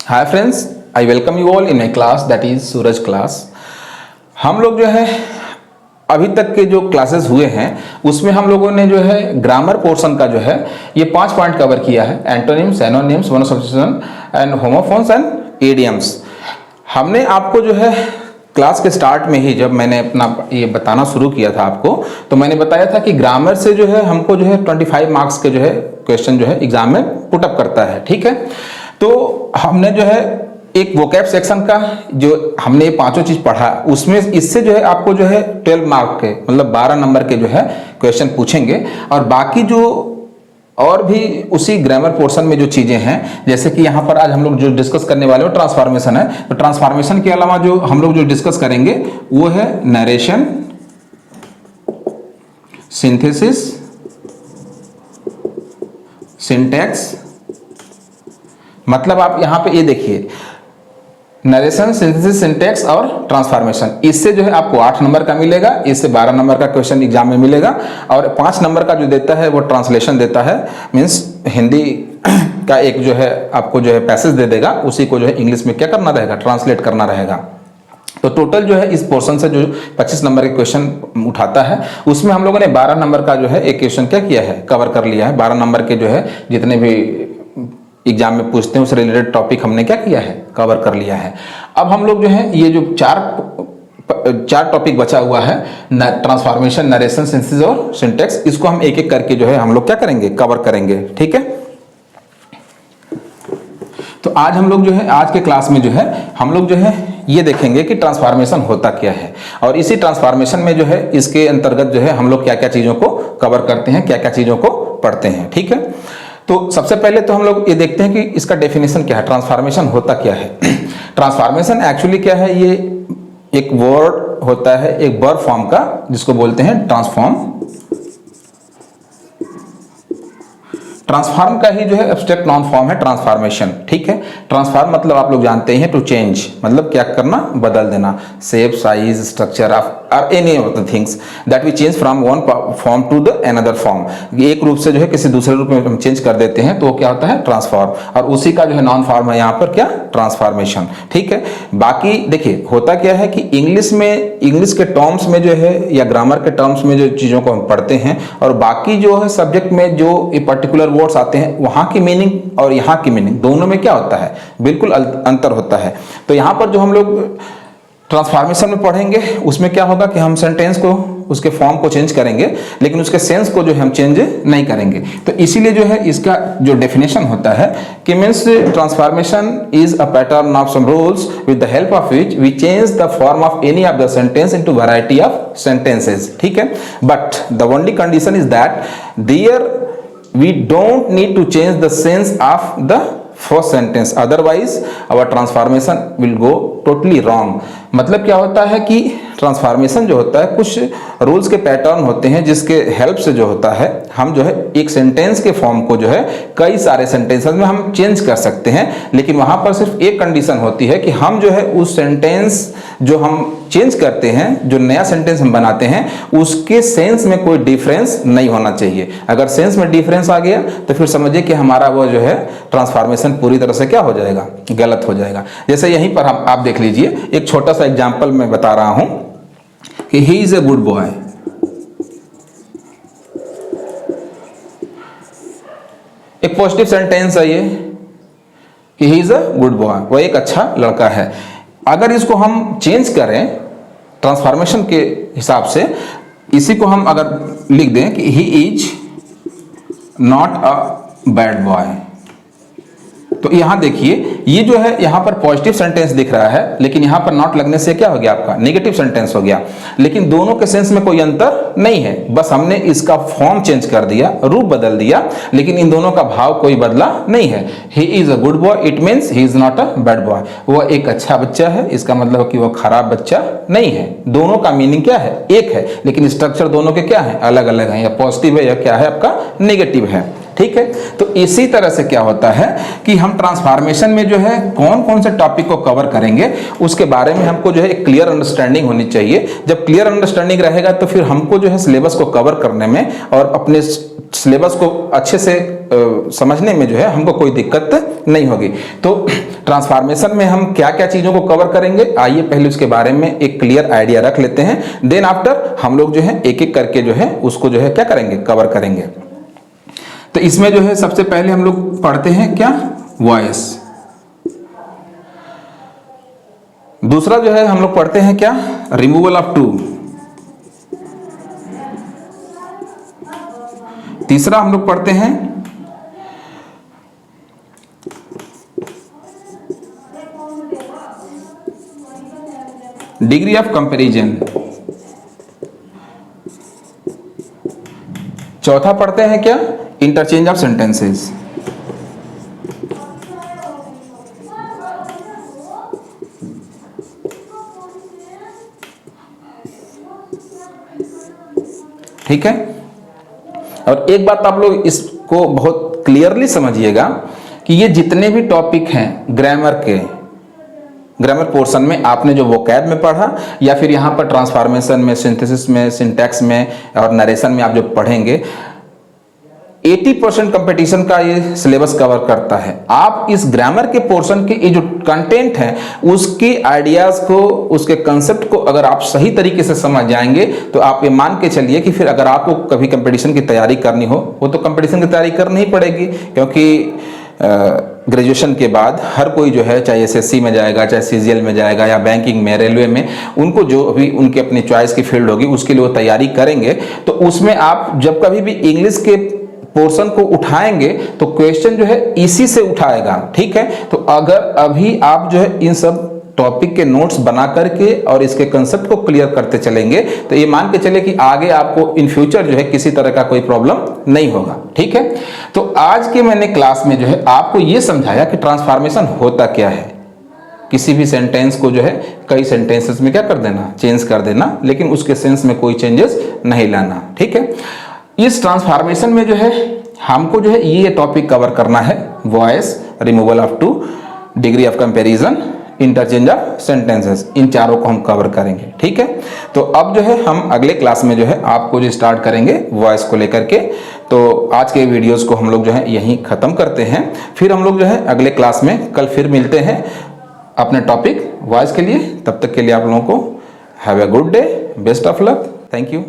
Hi friends, I welcome you all in my class that is Suraj class. हम लोग जो है अभी तक के जो क्लासेस हुए हैं उसमें हम लोगों ने जो है ग्रामर पोर्शन का जो है ये 5 पॉइंट कवर किया है। Antonyms, anonymous, one of substitution and homophones and idioms. हमने आपको जो है क्लास के स्टार्ट में ही जब मैंने अपना ये बताना शुरू किया था आपको, तो मैंने बताया था कि ग्रामर से जो है हमको जो है 25 मार्क्स के जो है क्वेश्चन जो है एग्जाम में पुटअप करता है। ठीक है, तो हमने जो है एक वोकैब सेक्शन का जो हमने ये पांचों चीज पढ़ा उसमें इससे जो है आपको जो है 12 मार्क के मतलब 12 नंबर के जो है क्वेश्चन पूछेंगे। और बाकी जो और भी उसी ग्रामर पोर्शन में जो चीजें हैं, जैसे कि यहाँ पर आज हम लोग जो डिस्कस करने वाले हो ट्रांसफॉर्मेशन है, तो ट्रांसफॉर्मेशन के अलावा जो हम लोग जो डिस्कस करेंगे वो है नरेशन, सिंथेसिस, सिंटैक्स। मतलब आप यहां पे ये देखिए, नरेशन, सिंथेसिस, सिंटैक्स और ट्रांसफॉर्मेशन, इससे जो है आपको 8 नंबर का मिलेगा, इससे 12 नंबर का क्वेश्चन एग्जाम में मिलेगा। और 5 नंबर का जो देता है वो ट्रांसलेशन देता है, मीन्स हिंदी का एक जो है आपको जो है पैसेज दे देगा, उसी को जो है इंग्लिश में क्या करना रहेगा, ट्रांसलेट करना रहेगा। तो टोटल जो है इस पोर्शन से जो 25 नंबर के क्वेश्चन उठाता है उसमें हम लोगों ने 12 नंबर का जो है एक क्वेश्चन क्या किया है, कवर कर लिया है। 12 नंबर के जो है जितने भी एग्जाम में पूछते हैं उस रिलेटेड टॉपिक हमने क्या किया है, कवर कर लिया है। अब हम लोग जो है ये जो चार टॉपिक बचा हुआ है, ट्रांसफॉर्मेशन, नरेशन, सिंथेसिस और सिंटैक्स, इसको हम एक एक करके जो है हम लोग क्या करेंगे, कवर करेंगे। ठीक है, तो आज हम लोग जो है आज के क्लास में जो है हम लोग जो है ये देखेंगे कि ट्रांसफॉर्मेशन होता क्या है, और इसी ट्रांसफॉर्मेशन में जो है इसके अंतर्गत जो है हम लोग क्या क्या चीजों को कवर करते हैं, क्या क्या चीजों को पढ़ते हैं। ठीक है, तो सबसे पहले तो हम लोग ये देखते हैं कि इसका डेफिनेशन क्या है, ट्रांसफॉर्मेशन होता क्या है। ट्रांसफॉर्मेशन एक्चुअली क्या है, ये एक वर्ड होता है एक वर्ब फॉर्म का, जिसको बोलते हैं ट्रांसफॉर्म। ट्रांसफॉर्म का ही जो है एब्स्ट्रैक्ट नाउन फॉर्म है ट्रांसफॉर्मेशन। ठीक है, ट्रांसफॉर्म मतलब आप लोग जानते हैं टू चेंज, मतलब क्या करना, बदल देना, शेप, साइज, स्ट्रक्चर ऑफ और any of the things that we change from one form to the another form. एक रूप से जो है किसी दूसरे रूप में हम चेंज कर देते हैं तो वो क्या होता है, ट्रांसफॉर्म, और उसी का जो है नाउन फॉर्म है यहाँ पर क्या, ट्रांसफॉर्मेशन। ठीक है, बाकी देखिए होता क्या है कि इंग्लिश में, इंग्लिश के टर्म्स में जो है या ग्रामर के टर्म्स में जो चीज़ों को हम पढ़ते हैं, और बाकी जो है सब्जेक्ट में जो पर्टिकुलर वर्ड्स आते हैं वहाँ की मीनिंग और यहाँ की मीनिंग दोनों में क्या होता है, बिल्कुल अंतर होता है। तो यहाँ पर जो हम लोग ट्रांसफॉर्मेशन में पढ़ेंगे उसमें क्या होगा कि हम सेंटेंस को, उसके फॉर्म को चेंज करेंगे, लेकिन उसके सेंस को जो है हम चेंज नहीं करेंगे। तो इसीलिए जो है इसका जो डेफिनेशन होता है कि means transformation is a pattern of some rules with the help of which we change the form of any of the sentence into variety of sentences. ठीक है, but the only condition is that there we don't need to change the sense of the first sentence, otherwise our transformation will go totally wrong। मतलब क्या होता है कि transformation जो होता है कुछ रूल्स के पैटर्न होते हैं जिसके हेल्प से जो होता है हम जो है एक सेंटेंस के फॉर्म को जो है कई सारे सेंटेंसेस में हम चेंज कर सकते हैं, लेकिन वहां पर सिर्फ एक कंडीशन होती है कि हम जो है उस सेंटेंस जो हम चेंज करते हैं, जो नया सेंटेंस हम बनाते हैं, उसके सेंस में कोई डिफरेंस नहीं होना चाहिए। अगर सेंस में डिफरेंस आ गया तो फिर समझिए कि हमारा वो जो है ट्रांसफॉर्मेशन पूरी तरह से क्या हो जाएगा, गलत हो जाएगा। जैसे यहीं पर आप देख लीजिए, एक छोटा सा एग्जाम्पल मैं बता रहा हूं कि he is a good boy. एक पॉजिटिव सेंटेंस है ये कि he is a good boy, वो एक अच्छा लड़का है। अगर इसको हम चेंज करें ट्रांसफॉर्मेशन के हिसाब से, इसी को हम अगर लिख दें कि he is not a bad boy, तो यहां देखिए ये जो है यहां पर पॉजिटिव सेंटेंस दिख रहा है, लेकिन यहां पर नॉट लगने से क्या हो गया, आपका नेगेटिव सेंटेंस हो गया। लेकिन दोनों के सेंस में कोई अंतर नहीं है, बस हमने इसका फॉर्म चेंज कर दिया, रूप बदल दिया, लेकिन इन दोनों का भाव कोई बदला नहीं है। He is a good boy, it means he is not a bad boy, वो एक अच्छा बच्चा है, इसका मतलब कि वो खराब बच्चा नहीं है। दोनों का मीनिंग क्या है, एक है, लेकिन स्ट्रक्चर दोनों के क्या है, अलग अलग है, या पॉजिटिव है या क्या है आपका नेगेटिव है। ठीक है। तो इसी तरह से क्या होता है कि हम ट्रांसफॉर्मेशन में जो है कौन कौन से टॉपिक को कवर करेंगे उसके बारे में हमको जो है एक क्लियर अंडरस्टैंडिंग होनी चाहिए। जब क्लियर अंडरस्टैंडिंग रहेगा तो फिर हमको जो है सिलेबस को कवर करने में और अपने सिलेबस को अच्छे से समझने में जो है हमको कोई दिक्कत नहीं होगी। तो ट्रांसफॉर्मेशन में हम क्या क्या चीज़ों को कवर करेंगे, आइए पहले उसके बारे में एक क्लियर आइडिया रख लेते हैं। देन आफ्टर हम लोग जो है एक एक करके जो है उसको जो है क्या करेंगे, कवर करेंगे। तो इसमें जो है सबसे पहले हम लोग पढ़ते हैं क्या, वॉइस। दूसरा जो है हम लोग पढ़ते हैं क्या, रिमूवल ऑफ टू। तीसरा हम लोग पढ़ते हैं डिग्री ऑफ कंपैरिजन। चौथा पढ़ते हैं क्या, इंटरचेंज ऑफ सेंटेंसेस। ठीक है। और एक बात आप लोग इसको बहुत क्लियरली समझिएगा कि ये जितने भी टॉपिक हैं ग्रामर पोर्शन में आपने जो वोकैब में पढ़ा या फिर यहाँ पर ट्रांसफॉर्मेशन में, सिंथेसिस में, सिंटैक्स में और नरेशन में आप जो पढ़ेंगे, 80% कंपटीशन का ये सिलेबस कवर करता है। आप इस ग्रामर के पोर्शन के ये जो कंटेंट है उसके आइडियाज को, उसके कंसेप्ट को अगर आप सही तरीके से समझ जाएंगे तो आप ये मान के चलिए कि फिर अगर आपको कभी कंपटीशन की तैयारी करनी हो, वो तो कंपटीशन की तैयारी करनी ही पड़ेगी, क्योंकि ग्रेजुएशन के बाद हर कोई जो है चाहे एसएससी में जाएगा, चाहे सीजीएल में जाएगा या बैंकिंग में, रेलवे में, उनको जो भी उनके अपनी चॉइस की फील्ड होगी उसके लिए वो तैयारी करेंगे। तो उसमें आप जब कभी भी इंग्लिश के पोर्शन को उठाएंगे तो क्वेश्चन जो है इसी से उठाएगा। ठीक है। तो अगर अभी आप जो है इन सब टॉपिक के नोट्स बना करके और इसके कंसेप्ट को क्लियर करते चलेंगे तो ये मान के चले कि आगे आपको इन फ्यूचर जो है किसी तरह का कोई प्रॉब्लम नहीं होगा। ठीक है। तो आज के मैंने क्लास में जो है आपको ये समझाया कि ट्रांसफॉर्मेशन होता क्या है। किसी भी सेंटेंस को जो है कई सेंटेंसेस में क्या कर देना, चेंज कर देना, लेकिन उसके सेंस में कोई चेंजेस नहीं लाना। ठीक है। इस ट्रांसफॉर्मेशन में जो है हमको जो है ये टॉपिक कवर करना है, voice, removal of too, degree of comparison, interchange of sentences, इन चारों को हम कवर करेंगे। ठीक है। तो अब जो है हम अगले क्लास में जो है आपको जो स्टार्ट करेंगे वॉइस को लेकर के। तो आज के वीडियोस को हम लोग जो है यहीं ख़त्म करते हैं, फिर हम लोग जो है अगले क्लास में कल फिर मिलते हैं अपने टॉपिक वॉइस के लिए। तब तक के लिए आप लोगों को have a good day, best of luck, thank you.